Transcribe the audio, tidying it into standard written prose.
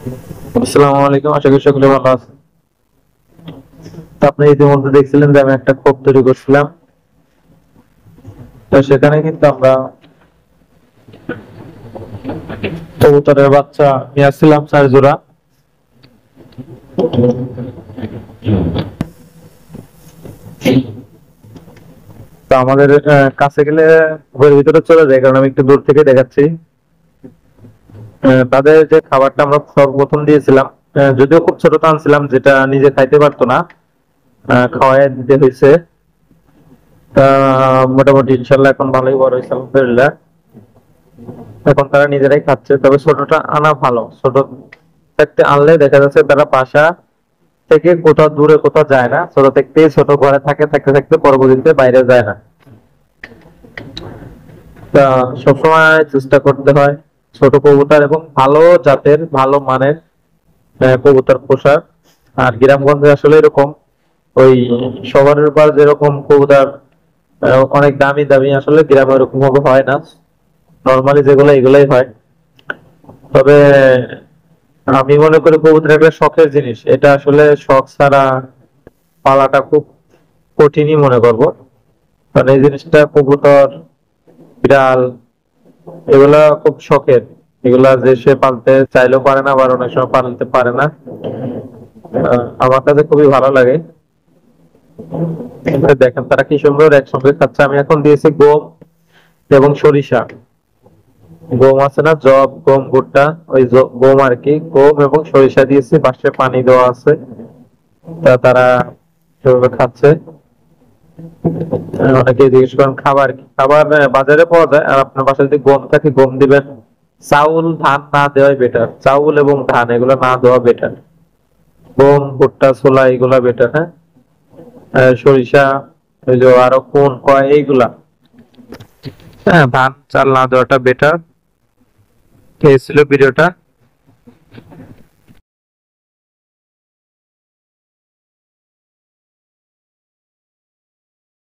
আসসালামু আলাইকুম, আশা করি সকলে ভালো আছেন। তো আপনি ইতিমধ্যে দেখছিলেন যে আমি একটা খোপ তৈরি করছিলাম। তো সেখানে কিন্তু আমরা কবুতরের বাচ্চা নিয়ে আসছিলাম 4 জোড়া। তো আমাদের কাছে গেলে ঘরের ভিতরে চলে যায়, কারণ আমি একটু দূর থেকে দেখাচ্ছি। তাদের যে খাবারটা আমরা সর্বপ্রথম দিয়েছিলাম, যদিও খুব ছোট আনছিলাম, যেটা নিজে খাইতে পারতো না, খাওয়াই দিতে হয়েছে। তা মোটামুটি ইনশাল্লাহ এখন ভালোই বড় হয়েছে আলহামদুলিল্লাহ। এখন তারা নিজেরাই খাচ্ছে, তবে ছোটটা আনা ভালো। ছোট থাকতে আনলে দেখা যাচ্ছে তারা বাসা থেকে কোথাও দূরে কোথাও যায় না, ছোট থাকতে ছোট ঘরে থাকে, থাকতে থাকতে পরবর্তীতে বাইরে যায় না। তা সবসময় চেষ্টা করতে হয় ছোট কবুতর এবং ভালো জাতের ভালো মানের কবুতর পোষার। আর গ্রামগঞ্জে আসলে এরকম ওই শহরের পর যেরকম কবুতর অনেক দামি দামি, আসলে গ্রামে এরকম ভাবে হয় না। নর্মালি যেগুলো এগুলাই হয়। তবে আমি মনে করি কবুতর একটা শখের জিনিস, এটা আসলে শখ ছাড়া পালাটা খুব কঠিনই মনে করবো। কারণ এই জিনিসটা কবুতর, বিড়াল, এগুলা খুব শখের। এগুলা যে সে পালতে চাইলেও পারে না, আবার অনেক সময় পালতে পারে না। আমার কাছে খুবই ভালো লাগে। দেখেন তারা কি সুন্দর একসঙ্গে খাচ্ছে। আমি এখন দিয়েছি গম এবং সরিষা। গম আছে না, জব, গম, ভুট্টা, ওই গম আর কি, গম এবং সরিষা দিয়েছি, পাশে পানি দেওয়া আছে। তা তারা সেভাবে খাচ্ছে। অনেকে জিজ্ঞেস করেন খাবার কি, খাবার বাজারে পাওয়া যায়। আর আপনার বাসায় যদি গম থাকে গম দিবেন। চাউল ধান না দেওয়াই বেটার, চাউল এবং ধান এগুলো না দেওয়া বেটার। গম ভুট্টা ছোলা এগুলা বেটার। হ্যাঁ, সরিষা, ওই যে আরো কোন কয় এইগুলা, হ্যাঁ, ধান চাল না দেওয়াটা বেটার। এই ছিল ভিডিওটা।